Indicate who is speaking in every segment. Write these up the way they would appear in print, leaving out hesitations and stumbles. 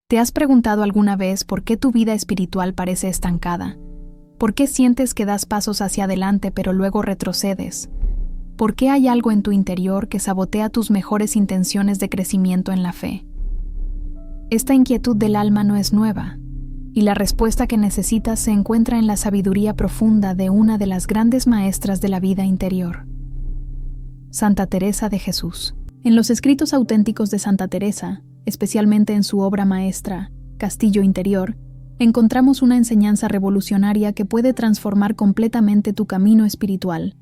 Speaker 1: ¿Te has preguntado alguna vez por qué tu vida espiritual parece estancada? ¿Por qué sientes que das pasos hacia adelante pero luego retrocedes? ¿Por qué hay algo en tu interior que sabotea tus mejores intenciones de crecimiento en la fe? Esta inquietud del alma no es nueva, y la respuesta que necesitas se encuentra en la sabiduría profunda de una de las grandes maestras de la vida interior, Santa Teresa de Jesús. En los escritos auténticos de Santa Teresa, especialmente en su obra maestra, Castillo Interior, encontramos una enseñanza revolucionaria que puede transformar completamente tu camino espiritual.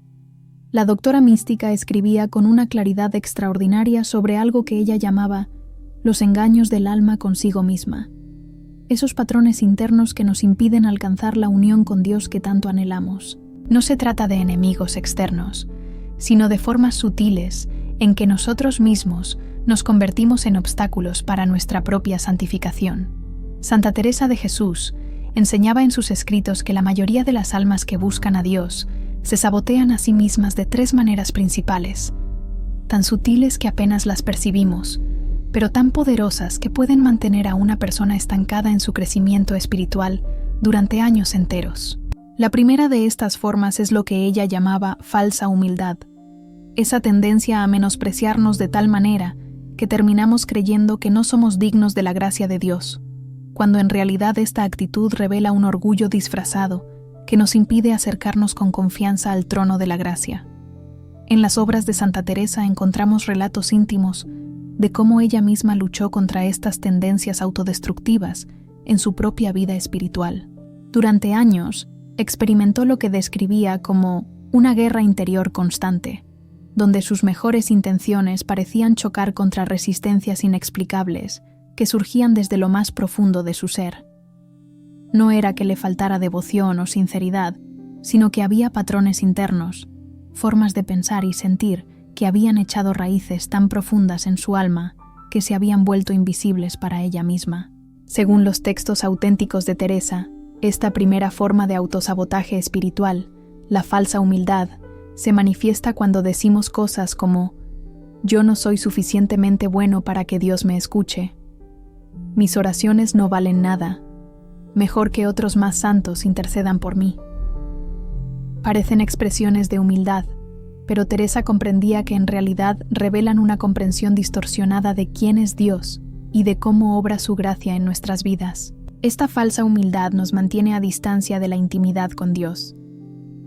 Speaker 1: La doctora mística escribía con una claridad extraordinaria sobre algo que ella llamaba los engaños del alma consigo misma, esos patrones internos que nos impiden alcanzar la unión con Dios que tanto anhelamos. No se trata de enemigos externos, sino de formas sutiles en que nosotros mismos nos convertimos en obstáculos para nuestra propia santificación. Santa Teresa de Jesús enseñaba en sus escritos que la mayoría de las almas que buscan a Dios se sabotean a sí mismas de 3 maneras principales, tan sutiles que apenas las percibimos, pero tan poderosas que pueden mantener a una persona estancada en su crecimiento espiritual durante años enteros. La primera de estas formas es lo que ella llamaba falsa humildad, esa tendencia a menospreciarnos de tal manera que terminamos creyendo que no somos dignos de la gracia de Dios, cuando en realidad esta actitud revela un orgullo disfrazado que nos impide acercarnos con confianza al trono de la gracia. En las obras de Santa Teresa encontramos relatos íntimos de cómo ella misma luchó contra estas tendencias autodestructivas en su propia vida espiritual. Durante años, experimentó lo que describía como una guerra interior constante, donde sus mejores intenciones parecían chocar contra resistencias inexplicables que surgían desde lo más profundo de su ser. No era que le faltara devoción o sinceridad, sino que había patrones internos, formas de pensar y sentir que habían echado raíces tan profundas en su alma que se habían vuelto invisibles para ella misma. Según los textos auténticos de Teresa, esta primera forma de autosabotaje espiritual, la falsa humildad, se manifiesta cuando decimos cosas como «Yo no soy suficientemente bueno para que Dios me escuche», «Mis oraciones no valen nada», «Mejor que otros más santos intercedan por mí». Parecen expresiones de humildad, pero Teresa comprendía que en realidad revelan una comprensión distorsionada de quién es Dios y de cómo obra su gracia en nuestras vidas. Esta falsa humildad nos mantiene a distancia de la intimidad con Dios.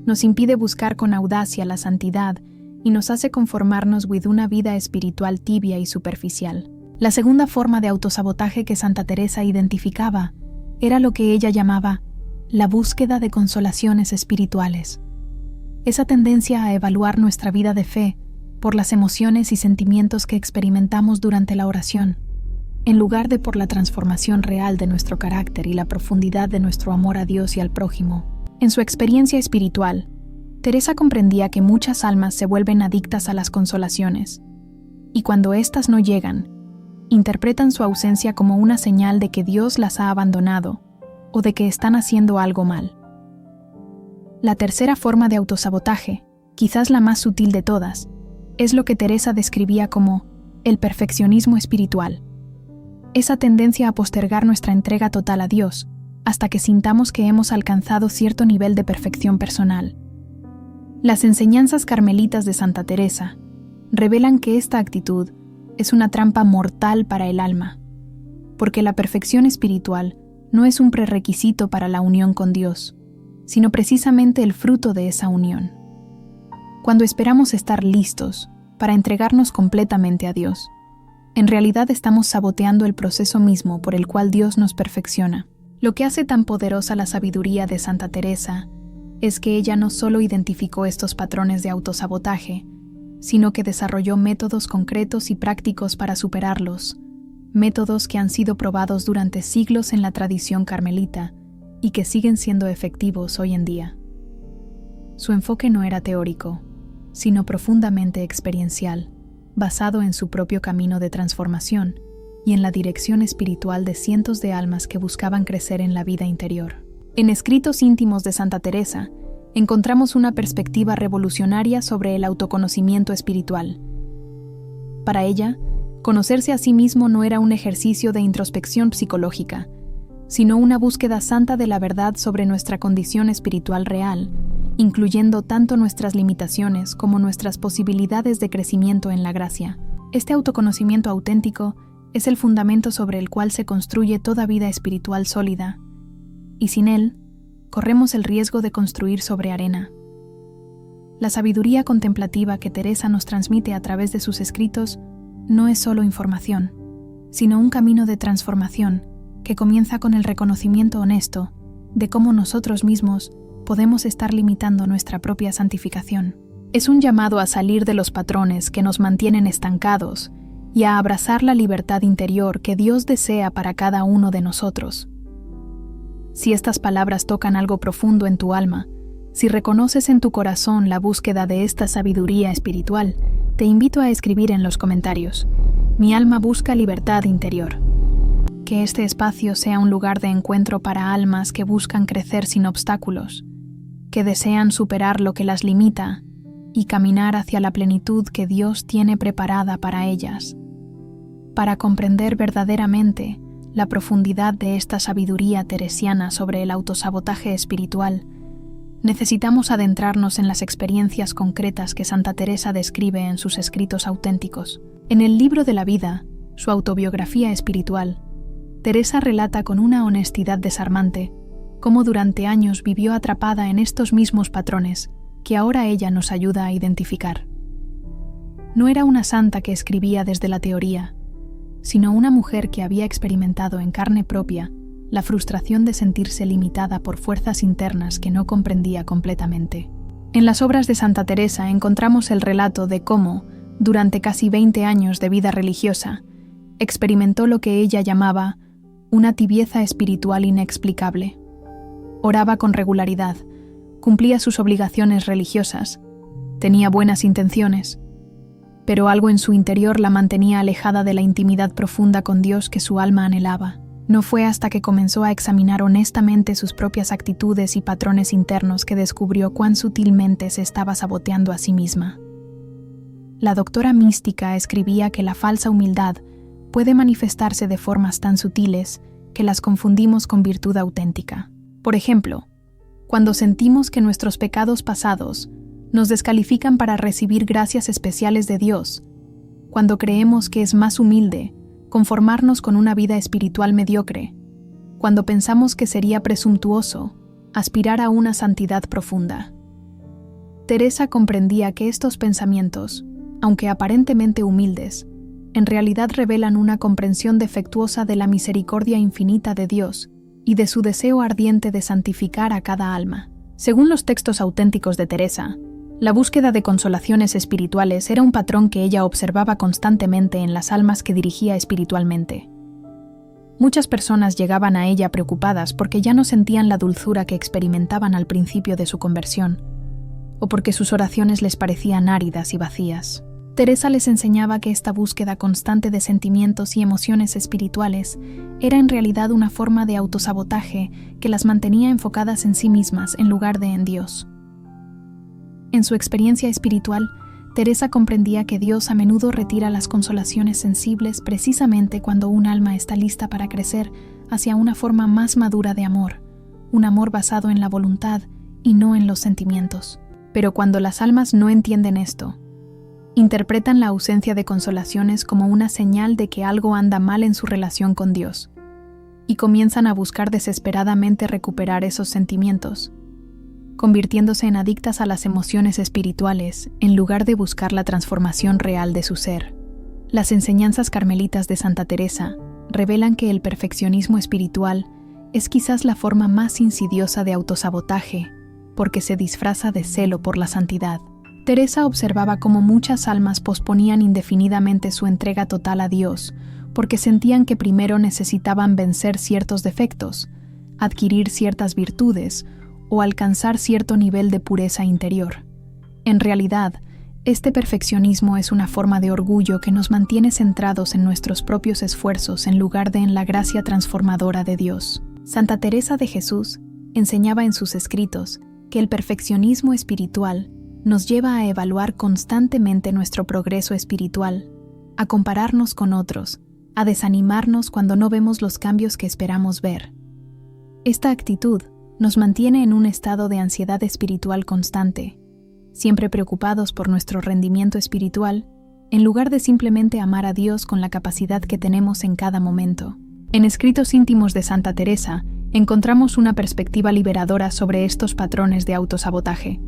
Speaker 1: Nos impide buscar con audacia la santidad y nos hace conformarnos con una vida espiritual tibia y superficial. La segunda forma de autosabotaje que Santa Teresa identificaba era lo que ella llamaba la búsqueda de consolaciones espirituales. Esa tendencia a evaluar nuestra vida de fe por las emociones y sentimientos que experimentamos durante la oración, en lugar de por la transformación real de nuestro carácter y la profundidad de nuestro amor a Dios y al prójimo. En su experiencia espiritual, Teresa comprendía que muchas almas se vuelven adictas a las consolaciones, y cuando éstas no llegan, interpretan su ausencia como una señal de que Dios las ha abandonado o de que están haciendo algo mal. La tercera forma de autosabotaje, quizás la más sutil de todas, es lo que Teresa describía como el perfeccionismo espiritual, esa tendencia a postergar nuestra entrega total a Dios hasta que sintamos que hemos alcanzado cierto nivel de perfección personal. Las enseñanzas carmelitas de Santa Teresa revelan que esta actitud es una trampa mortal para el alma, porque la perfección espiritual no es un prerequisito para la unión con Dios, sino precisamente el fruto de esa unión. Cuando esperamos estar listos para entregarnos completamente a Dios, en realidad estamos saboteando el proceso mismo por el cual Dios nos perfecciona. Lo que hace tan poderosa la sabiduría de Santa Teresa es que ella no solo identificó estos patrones de autosabotaje, sino que desarrolló métodos concretos y prácticos para superarlos, métodos que han sido probados durante siglos en la tradición carmelita y que siguen siendo efectivos hoy en día. Su enfoque no era teórico, sino profundamente experiencial, basado en su propio camino de transformación y en la dirección espiritual de cientos de almas que buscaban crecer en la vida interior. En escritos íntimos de Santa Teresa, encontramos una perspectiva revolucionaria sobre el autoconocimiento espiritual. Para ella, Conocerse a sí mismo no era un ejercicio de introspección psicológica, sino una búsqueda santa de la verdad sobre nuestra condición espiritual real, incluyendo tanto nuestras limitaciones como nuestras posibilidades de crecimiento en la gracia. Este autoconocimiento auténtico es el fundamento sobre el cual se construye toda vida espiritual sólida, y sin él, corremos el riesgo de construir sobre arena. La sabiduría contemplativa que Teresa nos transmite a través de sus escritos no es solo información, sino un camino de transformación que comienza con el reconocimiento honesto de cómo nosotros mismos podemos estar limitando nuestra propia santificación. Es un llamado a salir de los patrones que nos mantienen estancados y a abrazar la libertad interior que Dios desea para cada uno de nosotros. Si estas palabras tocan algo profundo en tu alma, si reconoces en tu corazón la búsqueda de esta sabiduría espiritual, te invito a escribir en los comentarios: mi alma busca libertad interior. Que este espacio sea un lugar de encuentro para almas que buscan crecer sin obstáculos, que desean superar lo que las limita y caminar hacia la plenitud que Dios tiene preparada para ellas. Para comprender verdaderamente la profundidad de esta sabiduría teresiana sobre el autosabotaje espiritual, necesitamos adentrarnos en las experiencias concretas que Santa Teresa describe en sus escritos auténticos. En el libro de la vida, su autobiografía espiritual, Teresa relata con una honestidad desarmante cómo durante años vivió atrapada en estos mismos patrones que ahora ella nos ayuda a identificar. No era una santa que escribía desde la teoría, sino una mujer que había experimentado en carne propia la frustración de sentirse limitada por fuerzas internas que no comprendía completamente. En las obras de Santa Teresa encontramos el relato de cómo, durante casi 20 años de vida religiosa, experimentó lo que ella llamaba una tibieza espiritual inexplicable. Oraba con regularidad, cumplía sus obligaciones religiosas, tenía buenas intenciones, pero algo en su interior la mantenía alejada de la intimidad profunda con Dios que su alma anhelaba. No fue hasta que comenzó a examinar honestamente sus propias actitudes y patrones internos que descubrió cuán sutilmente se estaba saboteando a sí misma. La doctora mística escribía que la falsa humildad puede manifestarse de formas tan sutiles que las confundimos con virtud auténtica. Por ejemplo, cuando sentimos que nuestros pecados pasados nos descalifican para recibir gracias especiales de Dios, cuando creemos que es más humilde conformarnos con una vida espiritual mediocre, cuando pensamos que sería presuntuoso aspirar a una santidad profunda. Teresa comprendía que estos pensamientos, aunque aparentemente humildes, en realidad revelan una comprensión defectuosa de la misericordia infinita de Dios y de su deseo ardiente de santificar a cada alma. Según los textos auténticos de Teresa, la búsqueda de consolaciones espirituales era un patrón que ella observaba constantemente en las almas que dirigía espiritualmente. Muchas personas llegaban a ella preocupadas porque ya no sentían la dulzura que experimentaban al principio de su conversión, o porque sus oraciones les parecían áridas y vacías. Teresa les enseñaba que esta búsqueda constante de sentimientos y emociones espirituales era en realidad una forma de autosabotaje que las mantenía enfocadas en sí mismas en lugar de en Dios. En su experiencia espiritual, Teresa comprendía que Dios a menudo retira las consolaciones sensibles precisamente cuando un alma está lista para crecer hacia una forma más madura de amor, un amor basado en la voluntad y no en los sentimientos. Pero cuando las almas no entienden esto, interpretan la ausencia de consolaciones como una señal de que algo anda mal en su relación con Dios, y comienzan a buscar desesperadamente recuperar esos sentimientos, convirtiéndose en adictas a las emociones espirituales en lugar de buscar la transformación real de su ser. Las enseñanzas carmelitas de Santa Teresa revelan que el perfeccionismo espiritual es quizás la forma más insidiosa de autosabotaje, porque se disfraza de celo por la santidad. Teresa observaba cómo muchas almas posponían indefinidamente su entrega total a Dios, porque sentían que primero necesitaban vencer ciertos defectos, adquirir ciertas virtudes o alcanzar cierto nivel de pureza interior. En realidad, este perfeccionismo es una forma de orgullo que nos mantiene centrados en nuestros propios esfuerzos en lugar de en la gracia transformadora de Dios. Santa Teresa de Jesús enseñaba en sus escritos que el perfeccionismo espiritual nos lleva a evaluar constantemente nuestro progreso espiritual, a compararnos con otros, a desanimarnos cuando no vemos los cambios que esperamos ver. Esta actitud nos mantiene en un estado de ansiedad espiritual constante, siempre preocupados por nuestro rendimiento espiritual, en lugar de simplemente amar a Dios con la capacidad que tenemos en cada momento. En Escritos íntimos de Santa Teresa, encontramos una perspectiva liberadora sobre estos patrones de autosabotaje.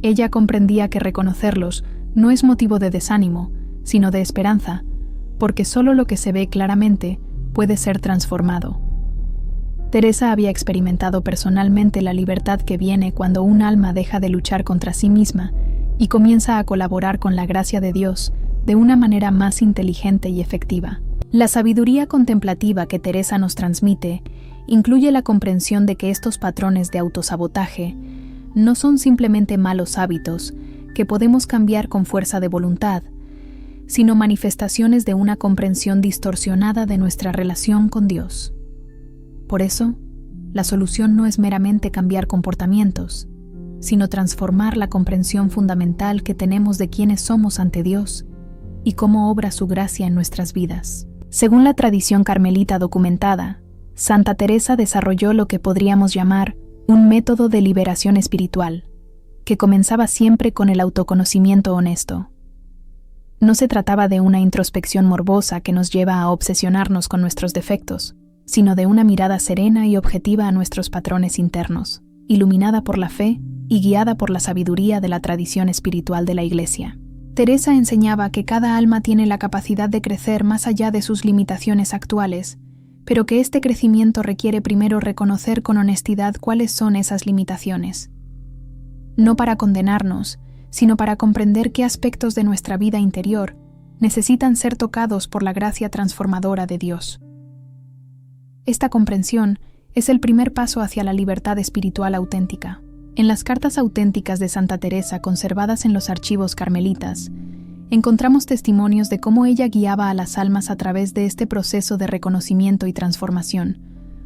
Speaker 1: Ella comprendía que reconocerlos no es motivo de desánimo, sino de esperanza, porque solo lo que se ve claramente puede ser transformado. Teresa había experimentado personalmente la libertad que viene cuando un alma deja de luchar contra sí misma y comienza a colaborar con la gracia de Dios de una manera más inteligente y efectiva. La sabiduría contemplativa que Teresa nos transmite incluye la comprensión de que estos patrones de autosabotaje no son simplemente malos hábitos que podemos cambiar con fuerza de voluntad, sino manifestaciones de una comprensión distorsionada de nuestra relación con Dios. Por eso, la solución no es meramente cambiar comportamientos, sino transformar la comprensión fundamental que tenemos de quiénes somos ante Dios y cómo obra su gracia en nuestras vidas. Según la tradición carmelita documentada, Santa Teresa desarrolló lo que podríamos llamar un método de liberación espiritual, que comenzaba siempre con el autoconocimiento honesto. No se trataba de una introspección morbosa que nos lleva a obsesionarnos con nuestros defectos, sino de una mirada serena y objetiva a nuestros patrones internos, iluminada por la fe y guiada por la sabiduría de la tradición espiritual de la Iglesia. Teresa enseñaba que cada alma tiene la capacidad de crecer más allá de sus limitaciones actuales, pero que este crecimiento requiere primero reconocer con honestidad cuáles son esas limitaciones. No para condenarnos, sino para comprender qué aspectos de nuestra vida interior necesitan ser tocados por la gracia transformadora de Dios. Esta comprensión es el primer paso hacia la libertad espiritual auténtica. En las cartas auténticas de Santa Teresa conservadas en los archivos carmelitas, encontramos testimonios de cómo ella guiaba a las almas a través de este proceso de reconocimiento y transformación.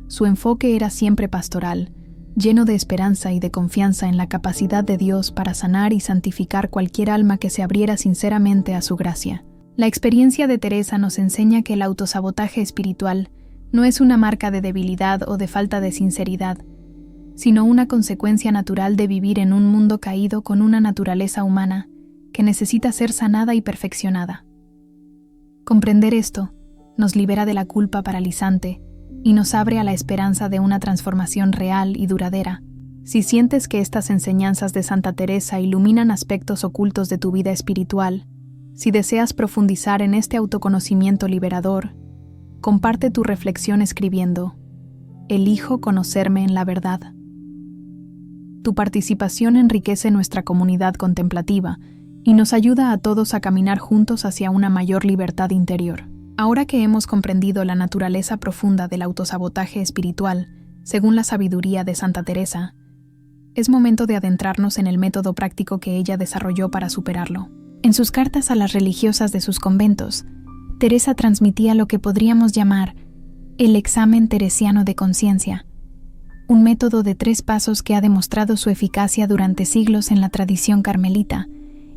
Speaker 1: Su enfoque era siempre pastoral, lleno de esperanza y de confianza en la capacidad de Dios para sanar y santificar cualquier alma que se abriera sinceramente a su gracia. La experiencia de Teresa nos enseña que el autosabotaje espiritual no es una marca de debilidad o de falta de sinceridad, sino una consecuencia natural de vivir en un mundo caído con una naturaleza humana que necesita ser sanada y perfeccionada. Comprender esto nos libera de la culpa paralizante y nos abre a la esperanza de una transformación real y duradera. Si sientes que estas enseñanzas de Santa Teresa iluminan aspectos ocultos de tu vida espiritual, si deseas profundizar en este autoconocimiento liberador, comparte tu reflexión escribiendo: elijo conocerme en la verdad. Tu participación enriquece nuestra comunidad contemplativa y nos ayuda a todos a caminar juntos hacia una mayor libertad interior. Ahora que hemos comprendido la naturaleza profunda del autosabotaje espiritual, según la sabiduría de Santa Teresa, es momento de adentrarnos en el método práctico que ella desarrolló para superarlo. En sus cartas a las religiosas de sus conventos, Teresa transmitía lo que podríamos llamar el examen teresiano de conciencia, un método de 3 pasos que ha demostrado su eficacia durante siglos en la tradición carmelita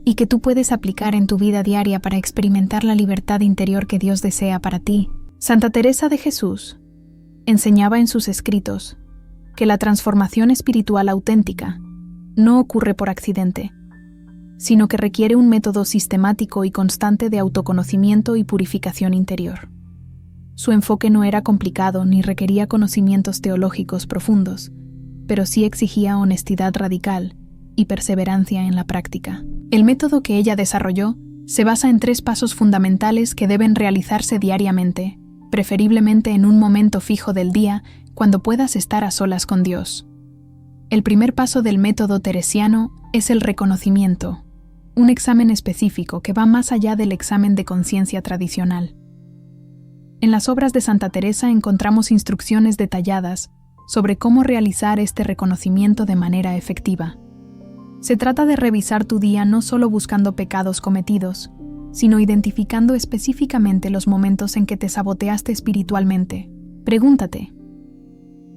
Speaker 1: y que tú puedes aplicar en tu vida diaria para experimentar la libertad interior que Dios desea para ti. Santa Teresa de Jesús enseñaba en sus escritos que la transformación espiritual auténtica no ocurre por accidente, sino que requiere un método sistemático y constante de autoconocimiento y purificación interior. Su enfoque no era complicado ni requería conocimientos teológicos profundos, pero sí exigía honestidad radical y perseverancia en la práctica. El método que ella desarrolló se basa en 3 pasos fundamentales que deben realizarse diariamente, preferiblemente en un momento fijo del día cuando puedas estar a solas con Dios. El primer paso del método teresiano es el reconocimiento, un examen específico que va más allá del examen de conciencia tradicional. En las obras de Santa Teresa encontramos instrucciones detalladas sobre cómo realizar este reconocimiento de manera efectiva. Se trata de revisar tu día no solo buscando pecados cometidos, sino identificando específicamente los momentos en que te saboteaste espiritualmente. Pregúntate: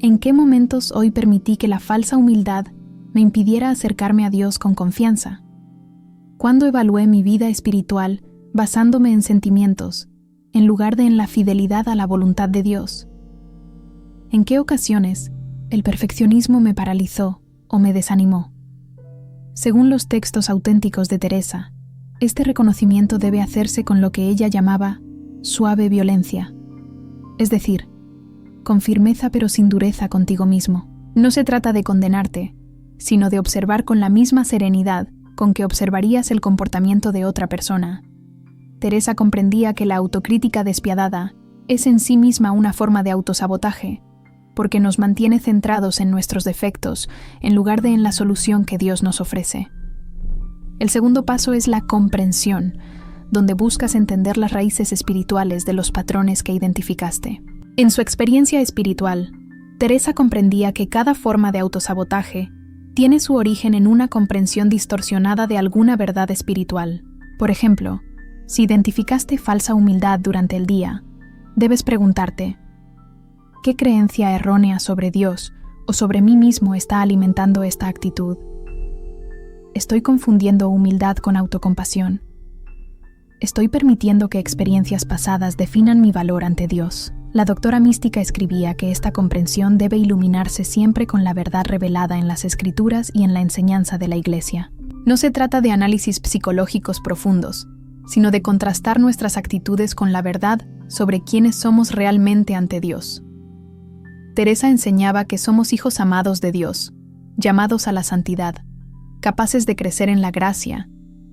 Speaker 1: ¿en qué momentos hoy permití que la falsa humildad me impidiera acercarme a Dios con confianza? ¿Cuándo evalué mi vida espiritual basándome en sentimientos, en lugar de en la fidelidad a la voluntad de Dios. ¿En qué ocasiones el perfeccionismo me paralizó o me desanimó? Según los textos auténticos de Teresa, este reconocimiento debe hacerse con lo que ella llamaba suave violencia, es decir, con firmeza pero sin dureza contigo mismo. No se trata de condenarte, sino de observar con la misma serenidad con que observarías el comportamiento de otra persona. Teresa comprendía que la autocrítica despiadada es en sí misma una forma de autosabotaje, porque nos mantiene centrados en nuestros defectos en lugar de en la solución que Dios nos ofrece. El segundo paso es la comprensión, donde buscas entender las raíces espirituales de los patrones que identificaste. En su experiencia espiritual, Teresa comprendía que cada forma de autosabotaje tiene su origen en una comprensión distorsionada de alguna verdad espiritual. Por ejemplo, si identificaste falsa humildad durante el día, debes preguntarte: ¿qué creencia errónea sobre Dios o sobre mí mismo está alimentando esta actitud? ¿Estoy confundiendo humildad con autocompasión? ¿Estoy permitiendo que experiencias pasadas definan mi valor ante Dios? La doctora mística escribía que esta comprensión debe iluminarse siempre con la verdad revelada en las Escrituras y en la enseñanza de la Iglesia. No se trata de análisis psicológicos profundos, sino de contrastar nuestras actitudes con la verdad sobre quiénes somos realmente ante Dios. Teresa enseñaba que somos hijos amados de Dios, llamados a la santidad, capaces de crecer en la gracia,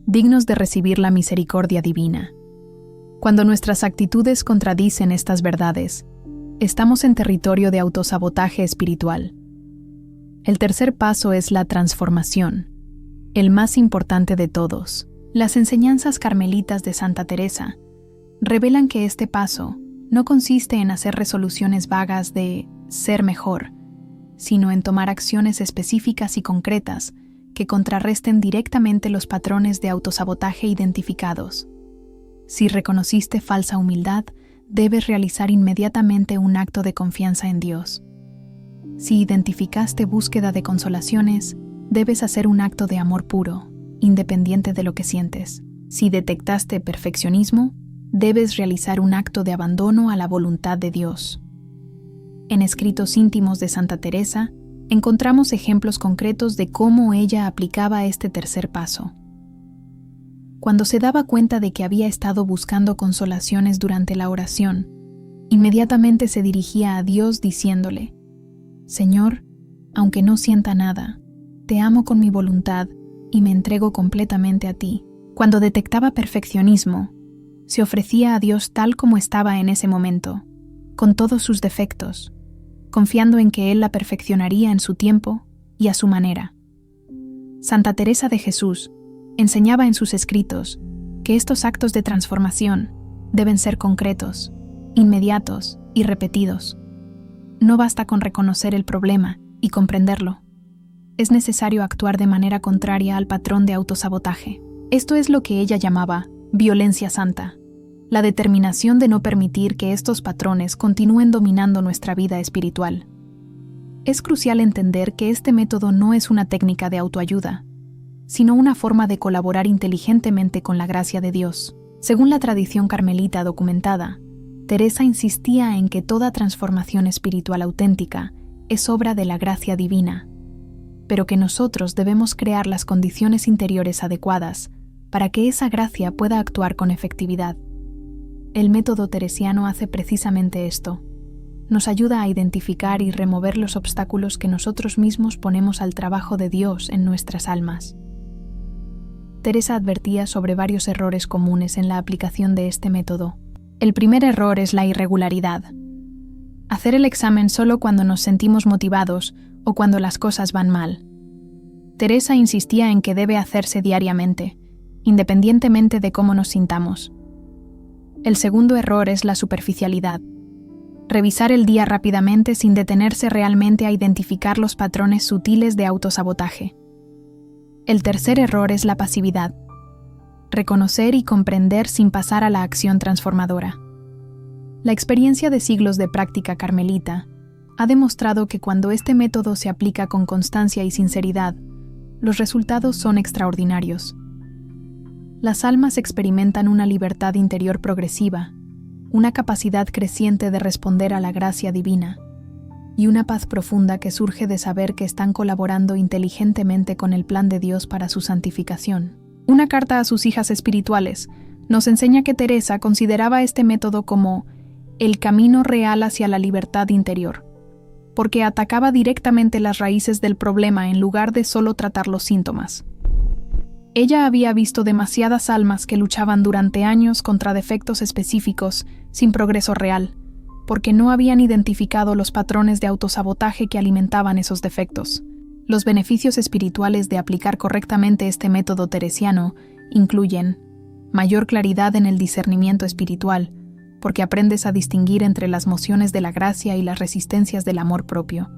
Speaker 1: dignos de recibir la misericordia divina. Cuando nuestras actitudes contradicen estas verdades, estamos en territorio de autosabotaje espiritual. El tercer paso es la transformación, el más importante de todos. Las enseñanzas carmelitas de Santa Teresa revelan que este paso no consiste en hacer resoluciones vagas de ser mejor, sino en tomar acciones específicas y concretas que contrarresten directamente los patrones de autosabotaje identificados. Si reconociste falsa humildad, debes realizar inmediatamente un acto de confianza en Dios. Si identificaste búsqueda de consolaciones, debes hacer un acto de amor puro, independiente de lo que sientes. Si detectaste perfeccionismo, debes realizar un acto de abandono a la voluntad de Dios. En escritos íntimos de Santa Teresa, encontramos ejemplos concretos de cómo ella aplicaba este tercer paso. Cuando se daba cuenta de que había estado buscando consolaciones durante la oración, inmediatamente se dirigía a Dios diciéndole: Señor, aunque no sienta nada, te amo con mi voluntad y me entrego completamente a ti. Cuando detectaba perfeccionismo, se ofrecía a Dios tal como estaba en ese momento, con todos sus defectos, confiando en que Él la perfeccionaría en su tiempo y a su manera. Santa Teresa de Jesús enseñaba en sus escritos que estos actos de transformación deben ser concretos, inmediatos y repetidos. No basta con reconocer el problema y comprenderlo. Es necesario actuar de manera contraria al patrón de autosabotaje. Esto es lo que ella llamaba violencia santa, la determinación de no permitir que estos patrones continúen dominando nuestra vida espiritual. Es crucial entender que este método no es una técnica de autoayuda, sino una forma de colaborar inteligentemente con la gracia de Dios. Según la tradición carmelita documentada, Teresa insistía en que toda transformación espiritual auténtica es obra de la gracia divina, pero que nosotros debemos crear las condiciones interiores adecuadas para que esa gracia pueda actuar con efectividad. El método teresiano hace precisamente esto. Nos ayuda a identificar y remover los obstáculos que nosotros mismos ponemos al trabajo de Dios en nuestras almas. Teresa advertía sobre varios errores comunes en la aplicación de este método. El primer error es la irregularidad. Hacer el examen solo cuando nos sentimos motivados o cuando las cosas van mal. Teresa insistía en que debe hacerse diariamente, independientemente de cómo nos sintamos. El segundo error es la superficialidad. Revisar el día rápidamente sin detenerse realmente a identificar los patrones sutiles de autosabotaje. El tercer error es la pasividad. Reconocer y comprender sin pasar a la acción transformadora. La experiencia de siglos de práctica carmelita ha demostrado que cuando este método se aplica con constancia y sinceridad, los resultados son extraordinarios. Las almas experimentan una libertad interior progresiva, una capacidad creciente de responder a la gracia divina, y una paz profunda que surge de saber que están colaborando inteligentemente con el plan de Dios para su santificación. Una carta a sus hijas espirituales nos enseña que Teresa consideraba este método como el camino real hacia la libertad interior, porque atacaba directamente las raíces del problema en lugar de solo tratar los síntomas. Ella había visto demasiadas almas que luchaban durante años contra defectos específicos sin progreso real, porque no habían identificado los patrones de autosabotaje que alimentaban esos defectos. Los beneficios espirituales de aplicar correctamente este método teresiano incluyen mayor claridad en el discernimiento espiritual, porque aprendes a distinguir entre las mociones de la gracia y las resistencias del amor propio.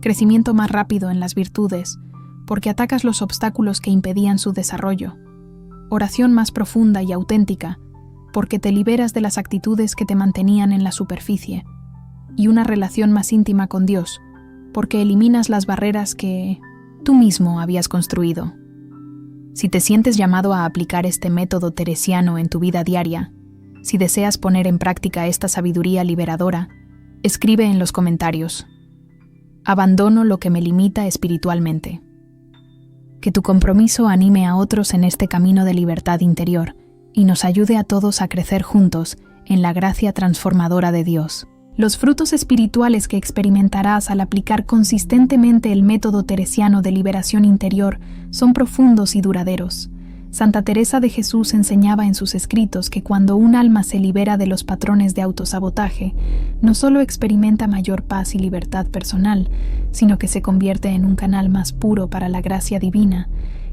Speaker 1: Crecimiento más rápido en las virtudes, porque atacas los obstáculos que impedían su desarrollo. Oración más profunda y auténtica, porque te liberas de las actitudes que te mantenían en la superficie. Y una relación más íntima con Dios, porque eliminas las barreras que tú mismo habías construido. Si te sientes llamado a aplicar este método teresiano en tu vida diaria, si deseas poner en práctica esta sabiduría liberadora, escribe en los comentarios: abandono lo que me limita espiritualmente. Que tu compromiso anime a otros en este camino de libertad interior y nos ayude a todos a crecer juntos en la gracia transformadora de Dios. Los frutos espirituales que experimentarás al aplicar consistentemente el método teresiano de liberación interior son profundos y duraderos. Santa Teresa de Jesús enseñaba en sus escritos que cuando un alma se libera de los patrones de autosabotaje, no solo experimenta mayor paz y libertad personal, sino que se convierte en un canal más puro para la gracia divina,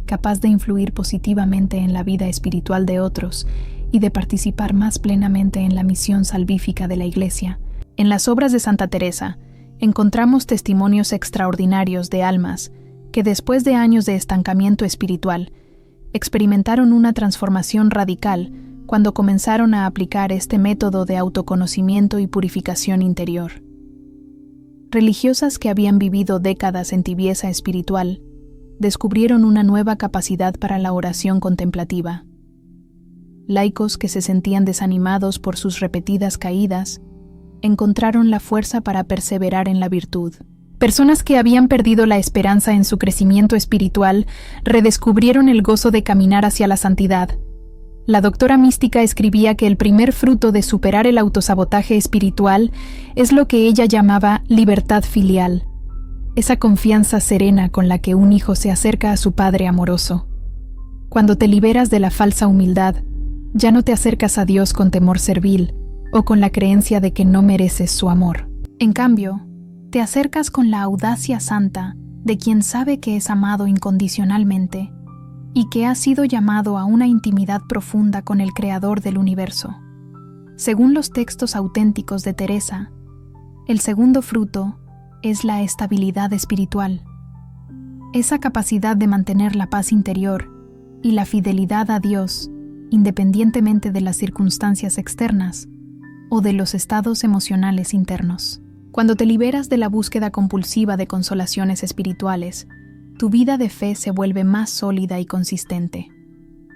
Speaker 1: capaz de influir positivamente en la vida espiritual de otros y de participar más plenamente en la misión salvífica de la Iglesia. En las obras de Santa Teresa, encontramos testimonios extraordinarios de almas que después de años de estancamiento espiritual, experimentaron una transformación radical cuando comenzaron a aplicar este método de autoconocimiento y purificación interior. Religiosas que habían vivido décadas en tibieza espiritual, descubrieron una nueva capacidad para la oración contemplativa. Laicos que se sentían desanimados por sus repetidas caídas, encontraron la fuerza para perseverar en la virtud. Personas que habían perdido la esperanza en su crecimiento espiritual redescubrieron el gozo de caminar hacia la santidad. La doctora mística escribía que el primer fruto de superar el autosabotaje espiritual es lo que ella llamaba libertad filial, esa confianza serena con la que un hijo se acerca a su padre amoroso. Cuando te liberas de la falsa humildad, ya no te acercas a Dios con temor servil o con la creencia de que no mereces su amor. En cambio, te acercas con la audacia santa de quien sabe que es amado incondicionalmente y que ha sido llamado a una intimidad profunda con el Creador del universo. Según los textos auténticos de Teresa, el segundo fruto es la estabilidad espiritual, esa capacidad de mantener la paz interior y la fidelidad a Dios independientemente de las circunstancias externas o de los estados emocionales internos. Cuando te liberas de la búsqueda compulsiva de consolaciones espirituales, tu vida de fe se vuelve más sólida y consistente.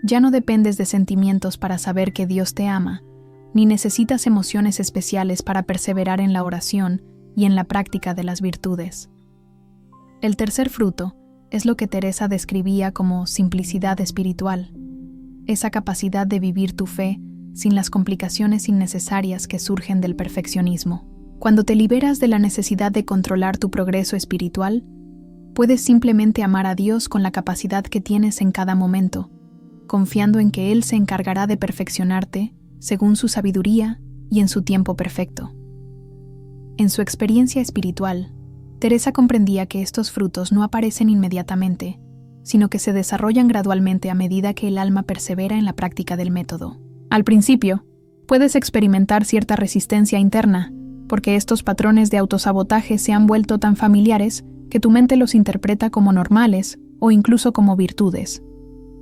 Speaker 1: Ya no dependes de sentimientos para saber que Dios te ama, ni necesitas emociones especiales para perseverar en la oración y en la práctica de las virtudes. El tercer fruto es lo que Teresa describía como simplicidad espiritual, esa capacidad de vivir tu fe sin las complicaciones innecesarias que surgen del perfeccionismo. Cuando te liberas de la necesidad de controlar tu progreso espiritual, puedes simplemente amar a Dios con la capacidad que tienes en cada momento, confiando en que Él se encargará de perfeccionarte según su sabiduría y en su tiempo perfecto. En su experiencia espiritual, Teresa comprendía que estos frutos no aparecen inmediatamente, sino que se desarrollan gradualmente a medida que el alma persevera en la práctica del método. Al principio, puedes experimentar cierta resistencia interna, porque estos patrones de autosabotaje se han vuelto tan familiares que tu mente los interpreta como normales o incluso como virtudes.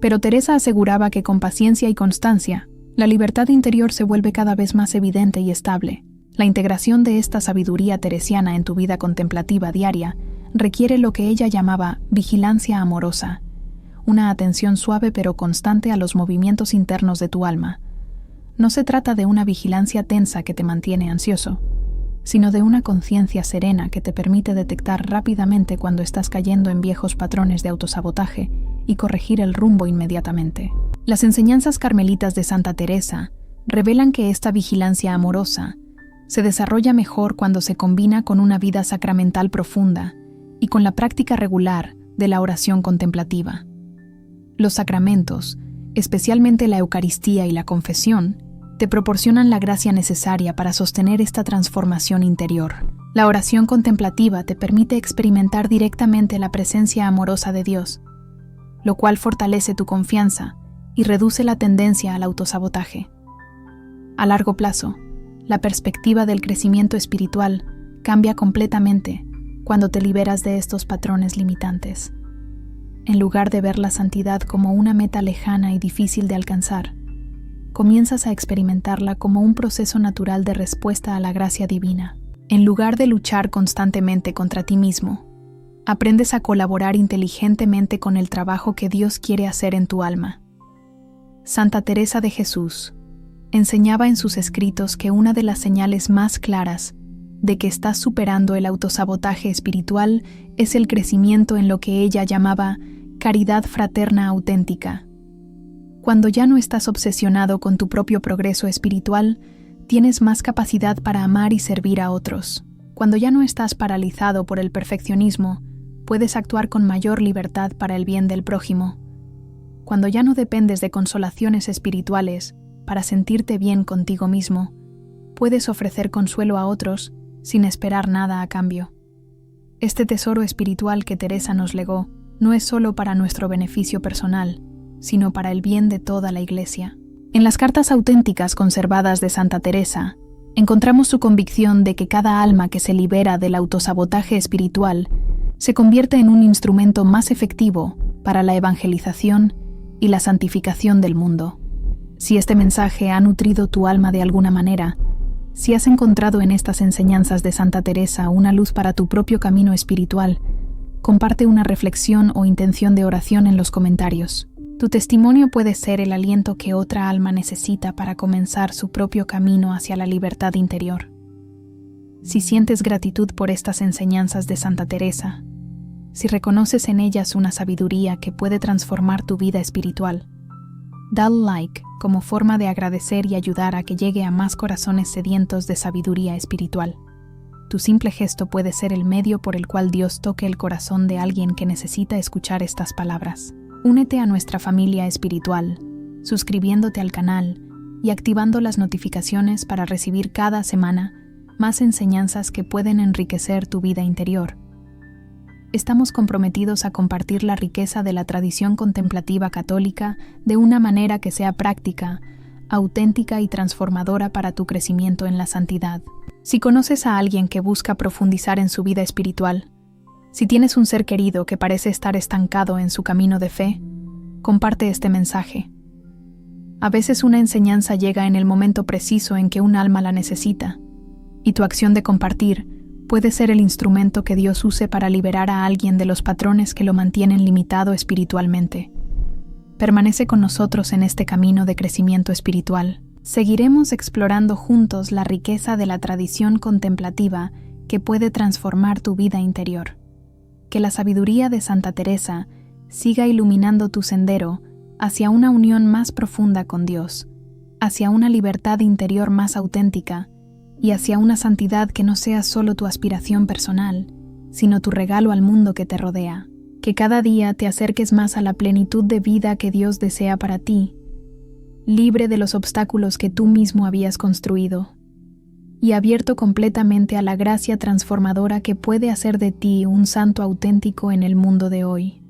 Speaker 1: Pero Teresa aseguraba que con paciencia y constancia, la libertad interior se vuelve cada vez más evidente y estable. La integración de esta sabiduría teresiana en tu vida contemplativa diaria requiere lo que ella llamaba vigilancia amorosa, una atención suave pero constante a los movimientos internos de tu alma. No se trata de una vigilancia tensa que te mantiene ansioso, sino de una conciencia serena que te permite detectar rápidamente cuando estás cayendo en viejos patrones de autosabotaje y corregir el rumbo inmediatamente. Las enseñanzas carmelitas de Santa Teresa revelan que esta vigilancia amorosa se desarrolla mejor cuando se combina con una vida sacramental profunda y con la práctica regular de la oración contemplativa. Los sacramentos, especialmente la Eucaristía y la confesión, te proporcionan la gracia necesaria para sostener esta transformación interior. La oración contemplativa te permite experimentar directamente la presencia amorosa de Dios, lo cual fortalece tu confianza y reduce la tendencia al autosabotaje. A largo plazo, la perspectiva del crecimiento espiritual cambia completamente cuando te liberas de estos patrones limitantes. En lugar de ver la santidad como una meta lejana y difícil de alcanzar, comienzas a experimentarla como un proceso natural de respuesta a la gracia divina. En lugar de luchar constantemente contra ti mismo, aprendes a colaborar inteligentemente con el trabajo que Dios quiere hacer en tu alma. Santa Teresa de Jesús enseñaba en sus escritos que una de las señales más claras de que estás superando el autosabotaje espiritual es el crecimiento en lo que ella llamaba caridad fraterna auténtica. Cuando ya no estás obsesionado con tu propio progreso espiritual, tienes más capacidad para amar y servir a otros. Cuando ya no estás paralizado por el perfeccionismo, puedes actuar con mayor libertad para el bien del prójimo. Cuando ya no dependes de consolaciones espirituales para sentirte bien contigo mismo, puedes ofrecer consuelo a otros sin esperar nada a cambio. Este tesoro espiritual que Teresa nos legó no es solo para nuestro beneficio personal, sino para el bien de toda la Iglesia. En las cartas auténticas conservadas de Santa Teresa, encontramos su convicción de que cada alma que se libera del autosabotaje espiritual se convierte en un instrumento más efectivo para la evangelización y la santificación del mundo. Si este mensaje ha nutrido tu alma de alguna manera, si has encontrado en estas enseñanzas de Santa Teresa una luz para tu propio camino espiritual, comparte una reflexión o intención de oración en los comentarios. Tu testimonio puede ser el aliento que otra alma necesita para comenzar su propio camino hacia la libertad interior. Si sientes gratitud por estas enseñanzas de Santa Teresa, si reconoces en ellas una sabiduría que puede transformar tu vida espiritual, dale like como forma de agradecer y ayudar a que llegue a más corazones sedientos de sabiduría espiritual. Tu simple gesto puede ser el medio por el cual Dios toque el corazón de alguien que necesita escuchar estas palabras. Únete a nuestra familia espiritual, suscribiéndote al canal y activando las notificaciones para recibir cada semana más enseñanzas que pueden enriquecer tu vida interior. Estamos comprometidos a compartir la riqueza de la tradición contemplativa católica de una manera que sea práctica, auténtica y transformadora para tu crecimiento en la santidad. Si conoces a alguien que busca profundizar en su vida espiritual, si tienes un ser querido que parece estar estancado en su camino de fe, comparte este mensaje. A veces una enseñanza llega en el momento preciso en que un alma la necesita, y tu acción de compartir puede ser el instrumento que Dios use para liberar a alguien de los patrones que lo mantienen limitado espiritualmente. Permanece con nosotros en este camino de crecimiento espiritual. Seguiremos explorando juntos la riqueza de la tradición contemplativa que puede transformar tu vida interior. Que la sabiduría de Santa Teresa siga iluminando tu sendero hacia una unión más profunda con Dios, hacia una libertad interior más auténtica y hacia una santidad que no sea solo tu aspiración personal, sino tu regalo al mundo que te rodea. Que cada día te acerques más a la plenitud de vida que Dios desea para ti, libre de los obstáculos que tú mismo habías construido, y abierto completamente a la gracia transformadora que puede hacer de ti un santo auténtico en el mundo de hoy.